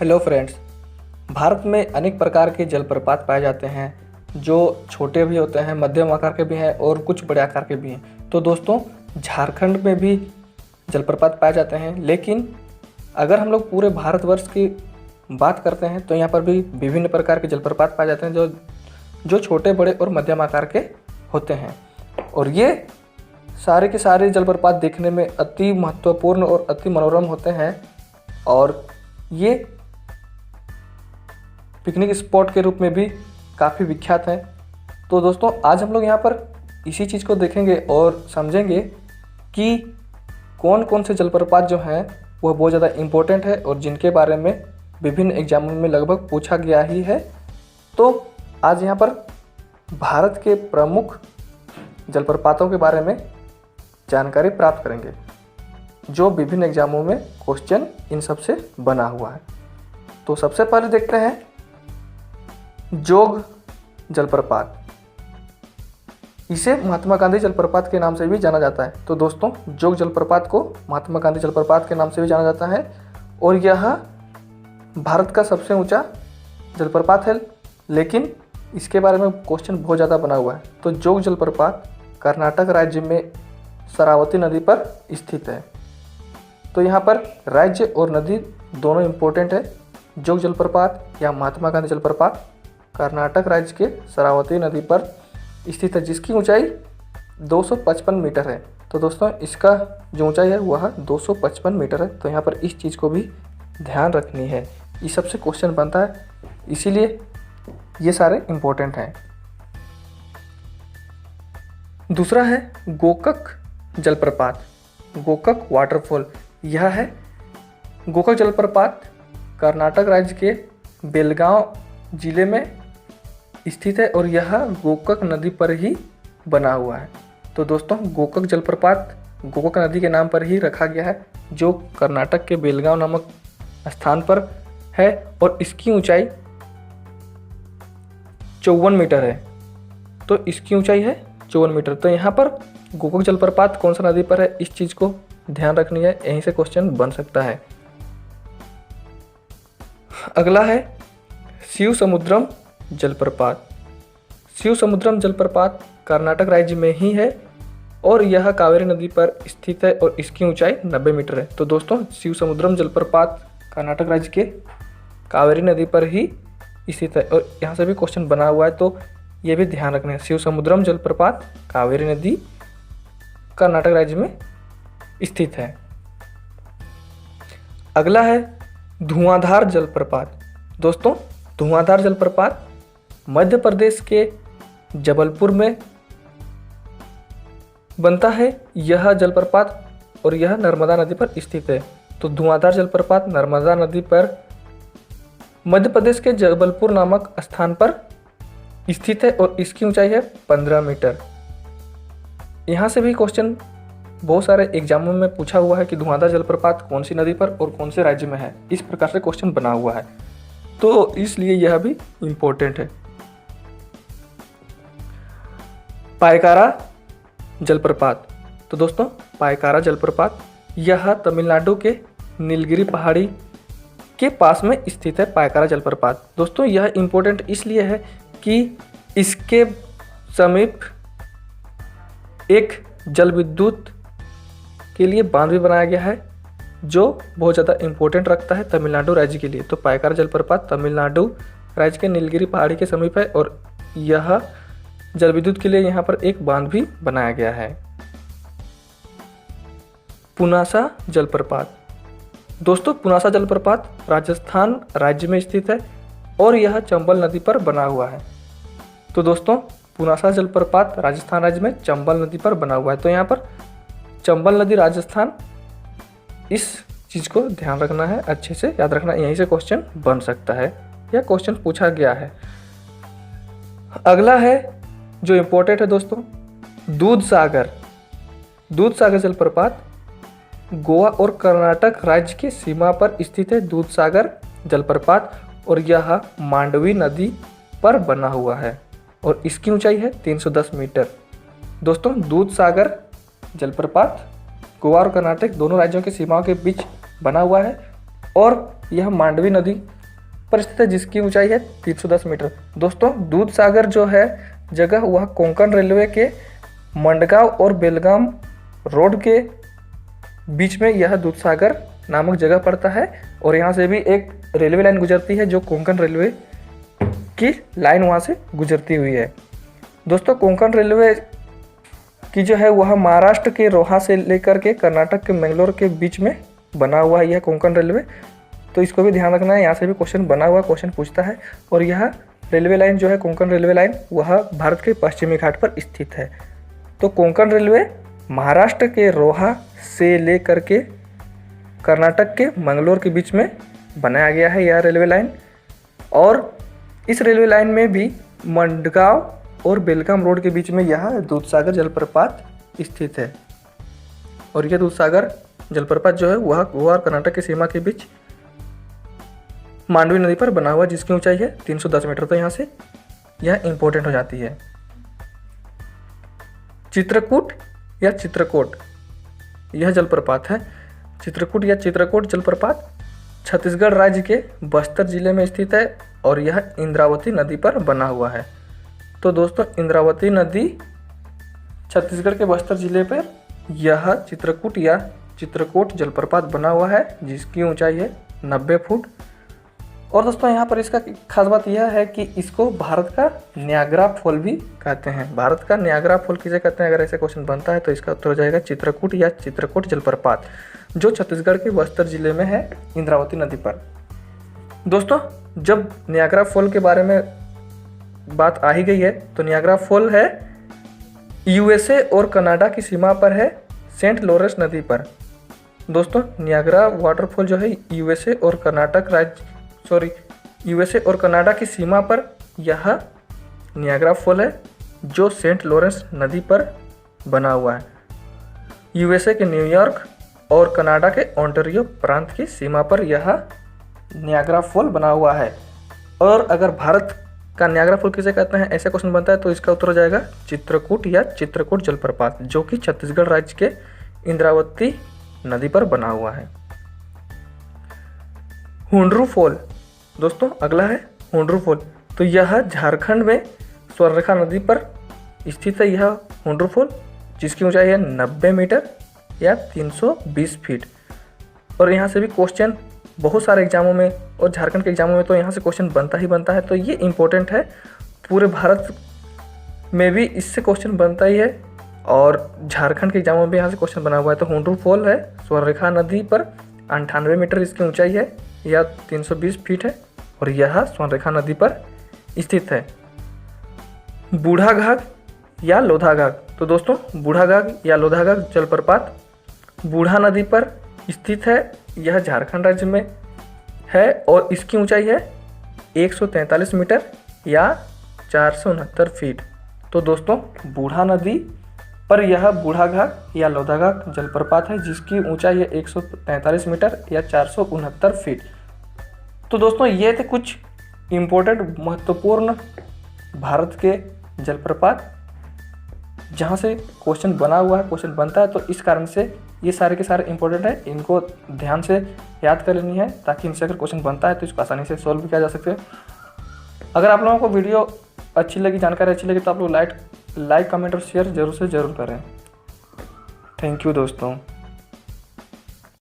Hello friends. Bharat में अनेक प्रकार के जलप्रपात पाए जाते हैं, जो छोटे भी होते हैं, मध्यम आकार के भी हैं और कुछ बड़े आकार के भी हैं। तो दोस्तों, झारखंड में भी जलप्रपात पाए जाते हैं, लेकिन अगर हम लोग पूरे भारतवर्ष की बात करते हैं तो यहाँ पर भी विभिन्न प्रकार के जलप्रपात पाए जाते हैं, जो छोटे, बड़े और मध्यम आकार के होते हैं। और ये सारे के सारे जलप्रपात देखने में अति महत्वपूर्ण और अति मनोरम होते हैं, और ये पिकनिक स्पॉट के रूप में भी काफ़ी विख्यात हैं। तो दोस्तों, आज हम लोग यहाँ पर इसी चीज़ को देखेंगे और समझेंगे कि कौन कौन से जलप्रपात जो हैं वह बहुत ज़्यादा इम्पोर्टेंट है और जिनके बारे में विभिन्न एग्जामों में लगभग पूछा गया ही है। तो आज यहाँ पर भारत के प्रमुख जलप्रपातों के बारे में जानकारी प्राप्त करेंगे, जो विभिन्न एग्जामों में क्वेश्चन इन सब से बना हुआ है। तो सबसे पहले देखते हैं जोग जलप्रपात। इसे महात्मा गांधी जलप्रपात के नाम से भी जाना जाता है। तो दोस्तों, जोग जलप्रपात को महात्मा गांधी जलप्रपात के नाम से भी जाना जाता है और यह भारत का सबसे ऊंचा जलप्रपात है, लेकिन इसके बारे में क्वेश्चन बहुत ज़्यादा बना हुआ है। तो जोग जलप्रपात कर्नाटक राज्य में शरावती नदी पर स्थित है। तो यहाँ पर राज्य और नदी दोनों इम्पोर्टेंट है। जोग जलप्रपात या महात्मा गांधी जलप्रपात कर्नाटक राज्य के शरावती नदी पर स्थित है, जिसकी ऊंचाई 255 मीटर है। तो दोस्तों, इसका जो ऊंचाई है वह 255 मीटर है। तो यहाँ पर इस चीज़ को भी ध्यान रखनी है, इस सबसे क्वेश्चन बनता है, इसीलिए ये सारे इम्पोर्टेंट हैं। दूसरा है गोकक जलप्रपात, गोकक वाटरफॉल। यह है गोकक जलप्रपात कर्नाटक राज्य के बेलगांव जिले में स्थित है और यह गोकक नदी पर ही बना हुआ है। तो दोस्तों, गोकक जलप्रपात गोकक नदी के नाम पर ही रखा गया है, जो कर्नाटक के बेलगांव नामक स्थान पर है और इसकी ऊंचाई 54 मीटर है। तो इसकी ऊंचाई है 54 मीटर। तो यहाँ पर गोकक जलप्रपात कौन सा नदी पर है, इस चीज़ को ध्यान रखनी है, यहीं से क्वेश्चन बन सकता है। अगला है शिव समुद्रम जलप्रपात। शिव समुद्रम जलप्रपात कर्नाटक राज्य में ही है और यह कावेरी नदी पर स्थित है और इसकी ऊंचाई 90 मीटर है। तो दोस्तों, शिव समुद्रम जलप्रपात कर्नाटक राज्य के कावेरी नदी पर ही स्थित है और यहाँ से भी क्वेश्चन बना हुआ है, तो ये भी ध्यान रखना है। शिव समुद्रम जलप्रपात कावेरी नदी कर्नाटक राज्य में स्थित है। अगला है धुआंधार जलप्रपात। दोस्तों, धुआंधार जलप्रपात मध्य प्रदेश के जबलपुर में बनता है। यह जलप्रपात और यह नर्मदा नदी पर स्थित है। तो धुआंधार जलप्रपात नर्मदा नदी पर मध्य प्रदेश के जबलपुर नामक स्थान पर स्थित है और इसकी ऊंचाई है 15 मीटर। यहाँ से भी क्वेश्चन बहुत सारे एग्जामों में पूछा हुआ है कि धुआंधार जलप्रपात कौन सी नदी पर और कौन से राज्य में है, इस प्रकार से क्वेश्चन बना हुआ है, तो इसलिए यह भी इम्पोर्टेंट है। पायकारा जलप्रपात। तो दोस्तों, पायकारा जलप्रपात यह तमिलनाडु के नीलगिरी पहाड़ी के पास में स्थित है। पायकारा जलप्रपात दोस्तों, यह इम्पोर्टेंट इसलिए है कि इसके समीप एक जल विद्युत के लिए बांध भी बनाया गया है, जो बहुत ज़्यादा इम्पोर्टेंट रखता है तमिलनाडु राज्य के लिए। तो पायकारा जलप्रपात तमिलनाडु राज्य के नीलगिरी पहाड़ी के समीप है और यह जल विद्युत के लिए यहाँ पर एक बांध भी बनाया गया है। पुनासा जलप्रपात। दोस्तों, पुनासा जलप्रपात राजस्थान राज्य में स्थित है और यह चंबल नदी पर बना हुआ है। तो दोस्तों, पुनासा जलप्रपात राजस्थान राज्य में चंबल नदी पर बना हुआ है। तो यहाँ पर चंबल नदी राजस्थान, इस चीज़ को ध्यान रखना है, अच्छे से याद रखना, यहीं से क्वेश्चन बन सकता है या क्वेश्चन पूछा गया है। अगला है जो इम्पोर्टेंट है दोस्तों, दूधसागर। दूधसागर जलप्रपात गोवा और कर्नाटक राज्य की सीमा पर स्थित है। दूधसागर जलप्रपात और यह मांडवी नदी पर बना हुआ है और इसकी ऊंचाई है 310 मीटर। दोस्तों, दूधसागर जलप्रपात गोवा और कर्नाटक दोनों राज्यों की सीमाओं के बीच बना हुआ है और यह मांडवी नदी पर स्थित है जिसकी ऊंचाई है 310 मीटर। दोस्तों दूध सागर जो है जगह वह कोंकण रेलवे के मंडगांव और बेलगाम रोड के बीच में यह दूध सागर नामक जगह पड़ता है और यहाँ से भी एक रेलवे लाइन गुजरती है जो कोंकण रेलवे की लाइन वहाँ से गुजरती हुई है। दोस्तों कोंकण रेलवे की जो है वह महाराष्ट्र के रोहा से लेकर के कर्नाटक के मैंगलोर के बीच में बना हुआ है यह कोंकण रेलवे, तो इसको भी ध्यान रखना है। यहाँ से भी क्वेश्चन बना हुआ क्वेश्चन पूछता है। और यह रेलवे लाइन जो है कोंकण रेलवे लाइन वह भारत के पश्चिमी घाट पर स्थित है। तो कोंकण रेलवे महाराष्ट्र के रोहा से लेकर के कर्नाटक के मंगलोर के बीच में बनाया गया है यह रेलवे लाइन। और इस रेलवे लाइन में भी मंडगांव और बेलगाम रोड के बीच में यह दूधसागर जलप्रपात स्थित है। और यह दूधसागर जलप्रपात जो है वह गोवा और कर्नाटक की सीमा के बीच मांडवी नदी पर बना हुआ जिसकी ऊंचाई है 310 मीटर। तो यहाँ से यह इंपॉर्टेंट हो जाती है। चित्रकूट या चित्रकोट यह जलप्रपात है। चित्रकूट या चित्रकोट जलप्रपात छत्तीसगढ़ राज्य के बस्तर जिले में स्थित है और यह इंद्रावती नदी पर बना हुआ है। तो दोस्तों इंद्रावती नदी छत्तीसगढ़ के बस्तर जिले पर यह चित्रकूट या चित्रकोट जलप्रपात बना हुआ है जिसकी ऊंचाई है 90 फुट। और दोस्तों यहाँ पर इसका खास बात यह है कि इसको भारत का न्यागरा फॉल भी कहते हैं। भारत का न्यागरा फॉल किसे कहते हैं, अगर ऐसे क्वेश्चन बनता है तो इसका उत्तर हो जाएगा चित्रकूट या चित्रकोट जलप्रपात जो छत्तीसगढ़ के बस्तर जिले में है इंद्रावती नदी पर। दोस्तों जब न्यागरा फॉल के बारे में बात आ ही गई है तो न्यागरा फॉल है यूएसए और कनाडा की सीमा पर है सेंट लॉरेंस नदी पर। दोस्तों न्यागरा वाटरफॉल जो है यूएसए और कनाडा की सीमा पर यह न्यागरा फॉल है जो सेंट लॉरेंस नदी पर बना हुआ है। यूएसए के न्यूयॉर्क और कनाडा के ओंटारियो प्रांत की सीमा पर यह न्यागरा फॉल बना हुआ है। और अगर भारत का न्यागरा फॉल किसे कहते हैं ऐसा क्वेश्चन बनता है तो इसका उत्तर हो जाएगा चित्रकूट या चित्रकूट जलप्रपात जो कि छत्तीसगढ़ राज्य के इंद्रावती नदी पर बना हुआ है। हुंड्रू फॉल दोस्तों अगला है हुंड्रू फॉल। तो यह झारखंड में स्वर्णरेखा नदी पर स्थित है यह हुंड्रू फॉल जिसकी ऊंचाई है 90 मीटर या 320 फीट। और यहाँ से भी क्वेश्चन बहुत सारे एग्जामों में और झारखंड के एग्जामों में तो यहाँ से क्वेश्चन बनता ही बनता है। तो ये इम्पोर्टेंट है, पूरे भारत में भी इससे क्वेश्चन बनता ही है और झारखंड के एग्जामों में भी यहाँ से क्वेश्चन बना हुआ है। तो हुंड्रू फॉल है स्वर्णरेखा नदी पर 98 मीटर इसकी ऊंचाई है या 320 फीट है और यह स्वर्णरेखा नदी पर स्थित है। बूढ़ाघाघ या लोधाघाघ। तो दोस्तों बूढ़ाघाघ या लोधाघाघ जलप्रपात बूढ़ा नदी पर स्थित है। यह झारखंड राज्य में है और इसकी ऊंचाई है 143 मीटर या 469 फीट। तो दोस्तों बूढ़ा नदी पर यह बूढ़ाघाघ या लोधाघाघ जलप्रपात है जिसकी ऊंचाई है 143 मीटर या 469 फीट। तो दोस्तों ये थे कुछ इम्पोर्टेंट महत्वपूर्ण भारत के जलप्रपात जहाँ से क्वेश्चन बना हुआ है, क्वेश्चन बनता है। तो इस कारण से ये सारे के सारे इंपॉर्टेंट है, इनको ध्यान से याद कर लेनी है ताकि इनसे अगर क्वेश्चन बनता है तो इसको आसानी से सॉल्व किया जा सके। अगर आप लोगों को वीडियो अच्छी लगी, जानकारी अच्छी लगी तो आप लोग लाइक कमेंट और शेयर जरूर से ज़रूर करें। थैंक यू दोस्तों।